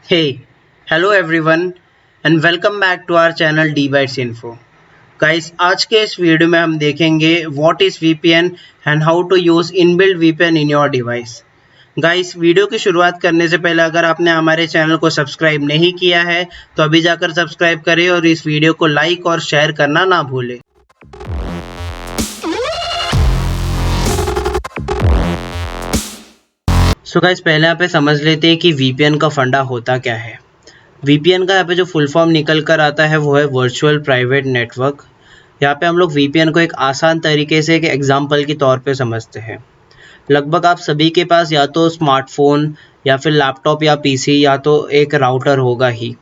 Hey, hello everyone and welcome back to our channel D Bytes Info. Guys, आज के इस video में हम देखेंगे what is VPN and how to use inbuilt VPN in your device. Guys, video की शुरुआत करने से पहले अगर आपने हमारे चैनल को सब्सक्राइब नहीं किया है तो अभी जाकर सब्सक्राइब करें और इस वीडियो को लाइक और शेयर करना ना भूलें। सो गाइस, पहले यहाँ पे समझ लेते हैं कि VPN का फंडा होता क्या है। VPN का यहाँ पे जो फुल फॉर्म निकल कर आता है वो है वर्चुअल प्राइवेट नेटवर्क। यहाँ पे हम लोग VPN को एक आसान तरीके से एक एग्जाम्पल के तौर पे समझते हैं। लगभग आप सभी के पास या तो स्मार्टफोन या फिर लैपटॉप या PC या तो एक राउटर होगा ही।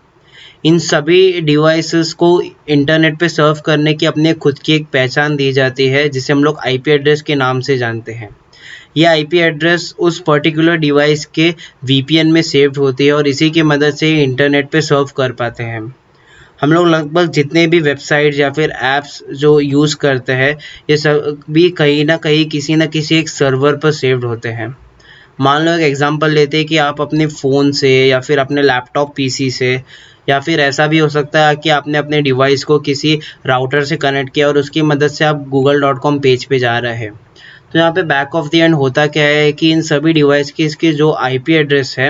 इन सभी डिवाइसेस को इंटरनेट पे सर्व करने की अपने खुद की एक पहचान दी जाती है जिसे हम लोग IP एड्रेस के नाम से जानते हैं। ये IP एड्रेस उस पर्टिकुलर डिवाइस के VPN में सेव्ड होती है और इसी की मदद से इंटरनेट पे सर्व कर पाते हैं। हम लोग लगभग जितने भी वेबसाइट्स या फिर ऐप्स जो यूज़ करते हैं ये सब भी कहीं ना कहीं किसी न किसी एक सर्वर पर सेव्ड होते हैं। मान लो एक एग्जांपल लेते हैं कि आप अपने फ़ोन से या फिर अपने लैपटॉप PC से या फिर ऐसा भी हो सकता है कि आपने अपने डिवाइस को किसी राउटर से कनेक्ट किया और उसकी मदद से आप google.com पेज पे जा रहे हैं। तो यहाँ पे बैक ऑफ द एंड होता क्या है कि इन सभी डिवाइस की इसकी जो IP एड्रेस है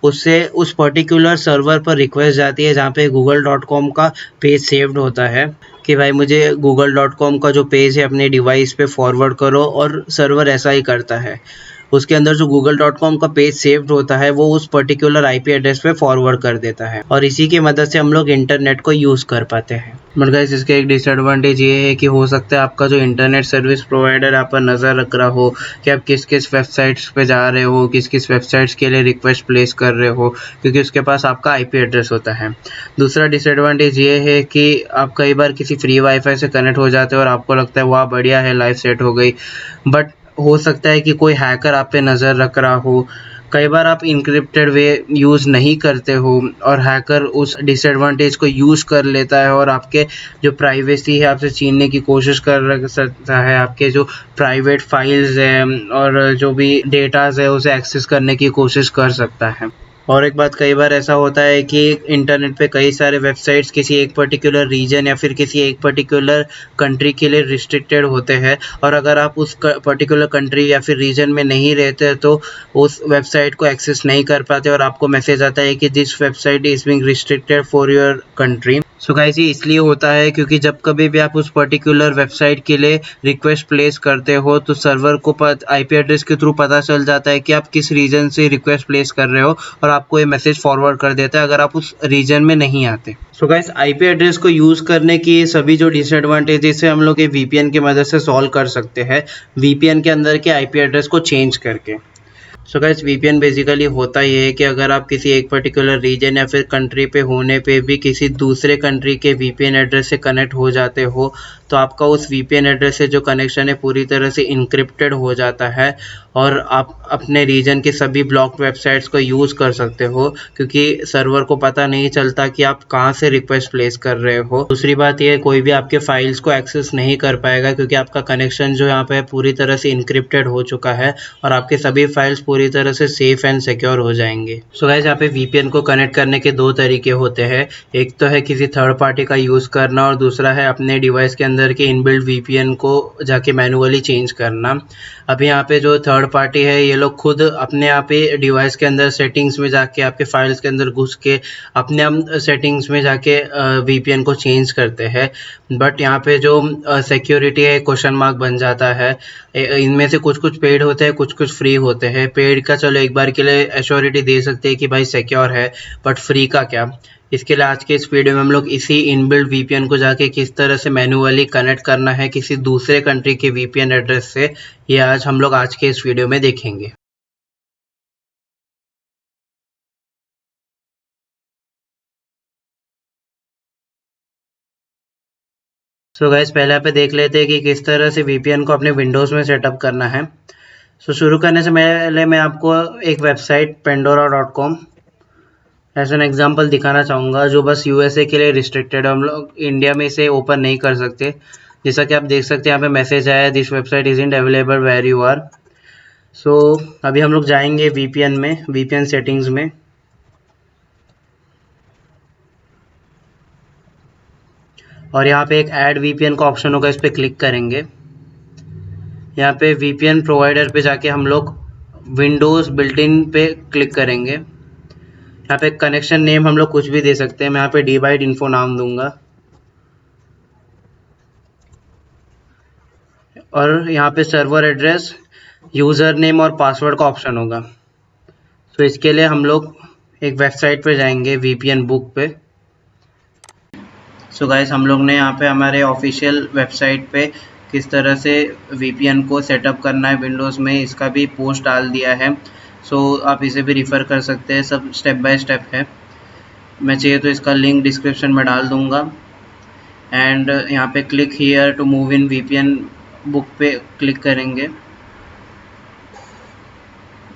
उससे उस पर्टिकुलर सर्वर पर रिक्वेस्ट जाती है जहाँ पे google.com का पेज सेव्ड होता है कि भाई मुझे google.com का जो पेज है अपने डिवाइस पे फॉरवर्ड करो, और सर्वर ऐसा ही करता है। उसके अंदर जो google.com का पेज सेव्ड होता है वो उस पर्टिकुलर IP एड्रेस पे फॉरवर्ड कर देता है और इसी की मदद से हम लोग इंटरनेट को यूज़ कर पाते हैं। बट गाइस, इसके एक डिसएडवांटेज ये है कि हो सकता है आपका जो इंटरनेट सर्विस प्रोवाइडर आप पर नज़र रख रहा हो कि आप किस किस वेबसाइट्स पे जा रहे हो, किस किस वेबसाइट्स के लिए रिक्वेस्ट प्लेस कर रहे हो, क्योंकि उसके पास आपका IP एड्रेस होता है। दूसरा डिसएडवांटेज ये है कि आप कई बार किसी फ्री वाईफाई से कनेक्ट हो जाते हो और आपको लगता है वाह बढ़िया है, लाइफ सेट हो गई, बट हो सकता है कि कोई हैकर आप पे नज़र रख रहा हो। कई बार आप इनक्रिप्टेड वे यूज़ नहीं करते हो और हैकर उस डिसएडवांटेज को यूज़ कर लेता है और आपके जो प्राइवेसी है आपसे छीनने की कोशिश कर सकता है। आपके जो प्राइवेट फाइल्स हैं और जो भी डेटाज़ है उसे एक्सेस करने की कोशिश कर सकता है। और एक बात, कई बार ऐसा होता है कि इंटरनेट पे कई सारे वेबसाइट्स किसी एक पर्टिकुलर रीजन या फिर किसी एक पर्टिकुलर कंट्री के लिए रिस्ट्रिक्टेड होते हैं, और अगर आप उस पर्टिकुलर कंट्री या फिर रीजन में नहीं रहते तो उस वेबसाइट को एक्सेस नहीं कर पाते और आपको मैसेज आता है कि this website is being restricted for your country. So guys, ये इसलिए होता है क्योंकि जब कभी भी आप उस पर्टिकुलर वेबसाइट के लिए रिक्वेस्ट प्लेस करते हो तो सर्वर को IP एड्रेस के थ्रू पता चल जाता है कि आप किस रीजन से रिक्वेस्ट प्लेस कर रहे हो और आपको ये मैसेज फॉरवर्ड कर देता है अगर आप उस रीजन में नहीं आते। सो गाइस, IP एड्रेस को यूज़ करने की सभी जो डिसएडवांटेजेस है हम लोग ये VPN की मदद से सॉल्व कर सकते हैं, VPN के अंदर के IP एड्रेस को चेंज करके। सो गाइस, VPN बेसिकली होता ये है कि अगर आप किसी एक पर्टिकुलर रीजन या फिर कंट्री पे होने पे भी किसी दूसरे कंट्री के VPN एड्रेस से कनेक्ट हो जाते हो तो आपका उस VPN एड्रेस से जो कनेक्शन है पूरी तरह से इनक्रिप्टेड हो जाता है और आप अपने रीजन के सभी ब्लॉक्ड वेबसाइट्स को यूज़ कर सकते हो क्योंकि सर्वर को पता नहीं चलता कि आप कहाँ से रिक्वेस्ट प्लेस कर रहे हो। दूसरी बात यह, कोई भी आपके फाइल्स को एक्सेस नहीं कर पाएगा क्योंकि आपका कनेक्शन जो यहाँ पे पूरी तरह से इनक्रिप्टेड हो चुका है और आपके सभी फाइल्स पूरी तरह से सेफ एंड सिक्योर हो जाएंगे। सो गाइस, यहाँ पे VPN को कनेक्ट करने के दो तरीके होते हैं। एक तो है किसी थर्ड पार्टी का यूज़ करना और दूसरा है अपने डिवाइस के अंदर के इनबिल्ट VPN को जाके मैनुअली चेंज करना। अभी यहाँ पे जो थर्ड पार्टी है ये लोग खुद अपने आप ही डिवाइस के अंदर सेटिंग्स में जाके आपके फाइल्स के अंदर घुस के अपने आप सेटिंग्स में जाके VPN को चेंज करते हैं, बट यहाँ पे जो सिक्योरिटी है क्वेश्चन मार्क बन जाता है। इनमें से कुछ कुछ पेड होते हैं, कुछ कुछ फ्री होते हैं। पेड का चलो एक बार के लिए एश्योरिटी दे सकते हैं कि भाई सिक्योर है, बट फ्री का क्या? इसके लिए आज के इस वीडियो में हम लोग इसी इनबिल्ट VPN को जाके किस तरह से मैन्युअली कनेक्ट करना है किसी दूसरे कंट्री के VPN एड्रेस से, ये हम लोग आज के इस वीडियो में देखेंगे। सो गाइस, पहले यहाँ पे देख लेते हैं कि किस तरह से VPN को अपने विंडोज़ में सेटअप करना है। सो शुरू करने से पहले मैं आपको एक website pandora.com as an example दिखाना चाहूँगा जो बस USA के लिए रिस्ट्रिक्टेड है। हम लोग इंडिया में इसे ओपन नहीं कर सकते। जैसा कि आप देख सकते हैं यहाँ पे मैसेज आया, this website isn't available where you are. So अभी हम लोग जाएंगे VPN में, VPN सेटिंग्स में। और यहाँ पे एक ऐड वीपीएन का ऑप्शन होगा, इस पर क्लिक करेंगे। यहाँ पे वीपीएन प्रोवाइडर पे जाके हम लोग विंडोज़ बिल्ट-इन पे क्लिक करेंगे। यहाँ पे कनेक्शन नेम हम लोग कुछ भी दे सकते हैं, मैं यहाँ पे डीबाइट इन्फो नाम दूंगा। और यहाँ पे सर्वर एड्रेस, यूज़र नेम और पासवर्ड का ऑप्शन होगा। तो इसके लिए हम लोग एक वेबसाइट पे जाएंगे, वीपीएन बुक पे। सो गाइस, हम लोग ने यहाँ पे हमारे ऑफिशियल वेबसाइट पे किस तरह से वीपीएन को सेटअप करना है विंडोज़ में, इसका भी पोस्ट डाल दिया है। सो आप इसे भी रिफ़र कर सकते हैं, सब स्टेप बाय स्टेप है। मैं चाहिए तो इसका लिंक डिस्क्रिप्शन में डाल दूँगा। एंड यहाँ पे click here to move in VPN book पे क्लिक करेंगे।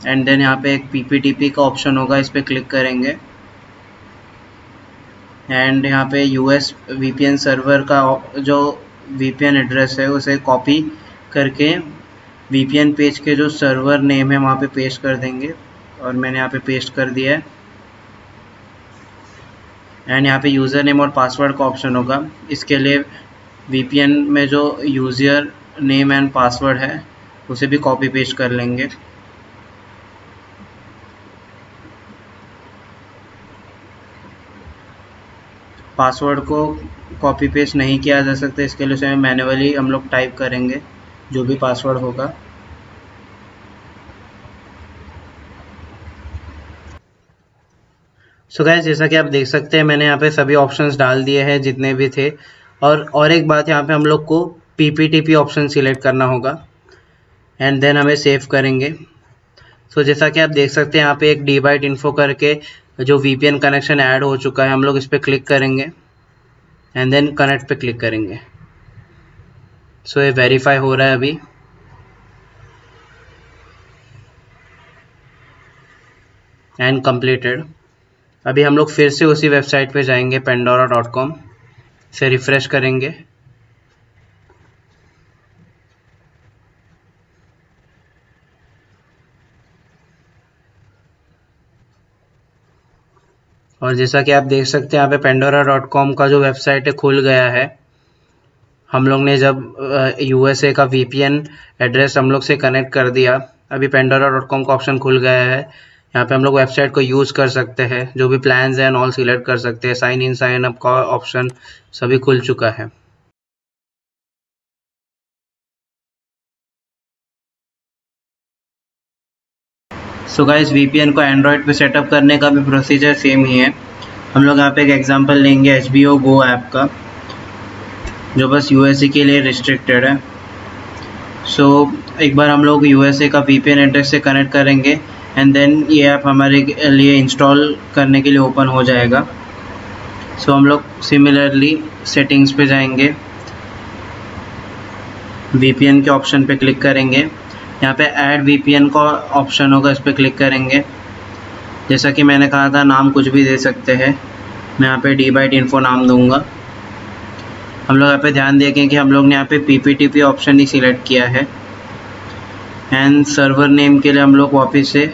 एंड देन यहाँ पे एक पीपीटीपी का ऑप्शन होगा, इस पर क्लिक करेंगे। एंड यहाँ पे यूएस वीपीएन सर्वर का जो वीपीएन एड्रेस है उसे कॉपी करके वीपीएन पेज के जो सर्वर नेम है वहाँ पे पेस्ट कर देंगे। और मैंने यहाँ पे पेस्ट कर दिया है। एंड यहाँ पे यूज़र नेम और पासवर्ड का ऑप्शन होगा। इसके लिए वीपीएन में जो यूज़र नेम एंड पासवर्ड है उसे भी कॉपी पेस्ट कर लेंगे। पासवर्ड को कॉपी पेस्ट नहीं किया जा सकता, इसके लिए उसे मैन्युअली हम लोग टाइप करेंगे जो भी पासवर्ड होगा। सो गाइस, जैसा कि आप देख सकते हैं मैंने यहाँ पे सभी ऑप्शंस डाल दिए हैं जितने भी थे। और एक बात, यहाँ पे हम लोग को पीपीटीपी ऑप्शन सिलेक्ट करना होगा। एंड देन हमें सेव करेंगे। सो जैसा कि आप देख सकते हैं यहाँ पे एक डीबाइट इन्फो करके जो वीपीएन कनेक्शन ऐड हो चुका है, हम लोग इस पर क्लिक करेंगे एंड देन कनेक्ट पे क्लिक करेंगे। सो ये वेरीफाई हो रहा है अभी। And completed. अभी हम लोग फिर से उसी वेबसाइट पे जाएंगे, pandora.com से रिफ़्रेश करेंगे। और जैसा कि आप देख सकते हैं यहाँ पे pandora.com का जो वेबसाइट है खुल गया है। हम लोग ने जब यूएसए का वीपीएन एड्रेस हम लोग से कनेक्ट कर दिया, अभी pandora.com का ऑप्शन खुल गया है। यहाँ पे हम लोग वेबसाइट को यूज़ कर सकते हैं, जो भी प्लान्स हैं ऑल सिलेक्ट कर सकते हैं। साइन इन साइन अप का ऑप्शन सभी खुल चुका है। सो गाइस, वीपीएन को एंड्रॉयड पे सेटअप करने का भी प्रोसीजर सेम ही है। हम लोग यहाँ पे एक एग्जांपल लेंगे HBO Go ऐप का, जो बस यूएसए के लिए रिस्ट्रिक्टेड है। सो एक बार हम लोग यूएसए का वीपीएन एड्रेस से कनेक्ट करेंगे एंड देन ये ऐप हमारे लिए इंस्टॉल करने के लिए ओपन हो जाएगा। सो हम लोग सिमिलरली सेटिंग्स पे जाएंगे, वीपीएन के ऑप्शन पे क्लिक करेंगे। यहाँ पे ऐड वीपीएन का ऑप्शन होगा, इस पर क्लिक करेंगे। जैसा कि मैंने कहा था, नाम कुछ भी दे सकते हैं। मैं यहाँ पे डीबाइट इन्फो नाम दूंगा। हम लोग यहाँ पे ध्यान देंगे कि हम लोग ने यहाँ पे पीपीटीपी ऑप्शन ही सिलेक्ट किया है। एंड सर्वर नेम के लिए हम लोग वापस से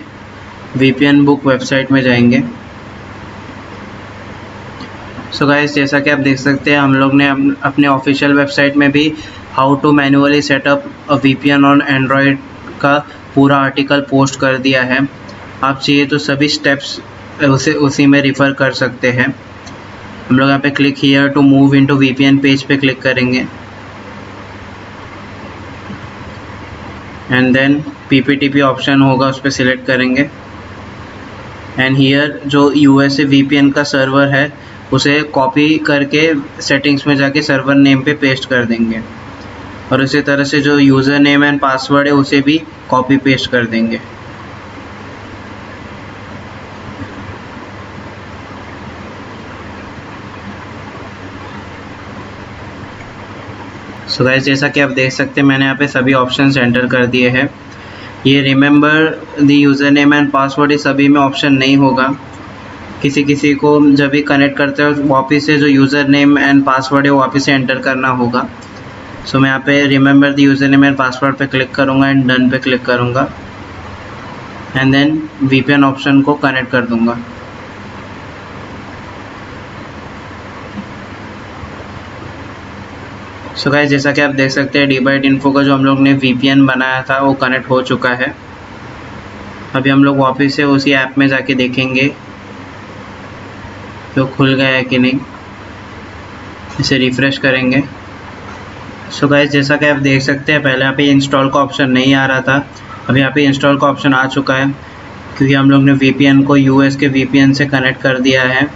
वीपीएन बुक वेबसाइट में जाएंगे। सो गाइस, जैसा कि आप देख सकते हैं हम लोग ने अपने ऑफिशियल वेबसाइट में भी how to manually set up a VPN on Android का पूरा आर्टिकल पोस्ट कर दिया है। आप चाहिए तो सभी स्टेप्स उसी में रिफ़र कर सकते हैं। हम लोग यहाँ पे click here to move into VPN page पे क्लिक करेंगे एंड देन पीपीटीपी ऑप्शन होगा, उस पर सिलेक्ट करेंगे। एंड हियर जो यूएसए वीपीएन का सर्वर है उसे कॉपी करके सेटिंग्स में जाके सर्वर नेम पे पेस्ट कर देंगे। और इसी तरह से जो यूज़र नेम एंड पासवर्ड है उसे भी कॉपी पेस्ट कर देंगे। सो गाइस, जैसा कि आप देख सकते हैं मैंने यहाँ पे सभी ऑप्शंस एंटर कर दिए हैं। ये remember the user name and password इस सभी में ऑप्शन नहीं होगा। किसी को जब भी कनेक्ट करते हो वापस से जो यूज़र नेम एंड पासवर्ड है वो वापस से एंटर करना होगा। सो मैं यहाँ पे remember the user name and password पे क्लिक करूँगा एंड डन पे क्लिक करूँगा एंड देन वीपीएन ऑप्शन को कनेक्ट कर दूँगा। सो गाइस जैसा कि आप देख सकते हैं DbyteInfo का जो हम लोग ने VPN बनाया था वो कनेक्ट हो चुका है। अभी हम लोग वापस से उसी ऐप में जाके देखेंगे तो खुल गया है कि नहीं। इसे रिफ़्रेश करेंगे। सो गाइस जैसा कि आप देख सकते हैं पहले यहाँ पे इंस्टॉल का ऑप्शन नहीं आ रहा था, अभी यहाँ पे इंस्टॉल का ऑप्शन आ चुका है क्योंकि हम लोग ने VPN को US के VPN से कनेक्ट कर दिया है।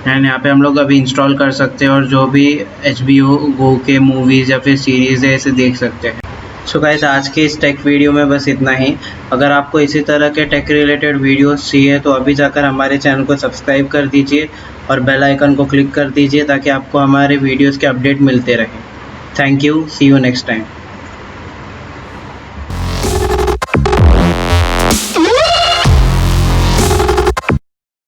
एंड यहाँ पे हम लोग अभी इंस्टॉल कर सकते हैं और जो भी HBO Go के मूवीज़ या फिर सीरीज़ है इसे देख सकते हैं। सो गाइस आज के इस टेक वीडियो में बस इतना ही। अगर आपको इसी तरह के टेक रिलेटेड वीडियोस चाहिए तो अभी जाकर हमारे चैनल को सब्सक्राइब कर दीजिए और बेल आइकन को क्लिक कर दीजिए ताकि आपको हमारे वीडियोस के अपडेट मिलते रहें। Thank you, see you next time.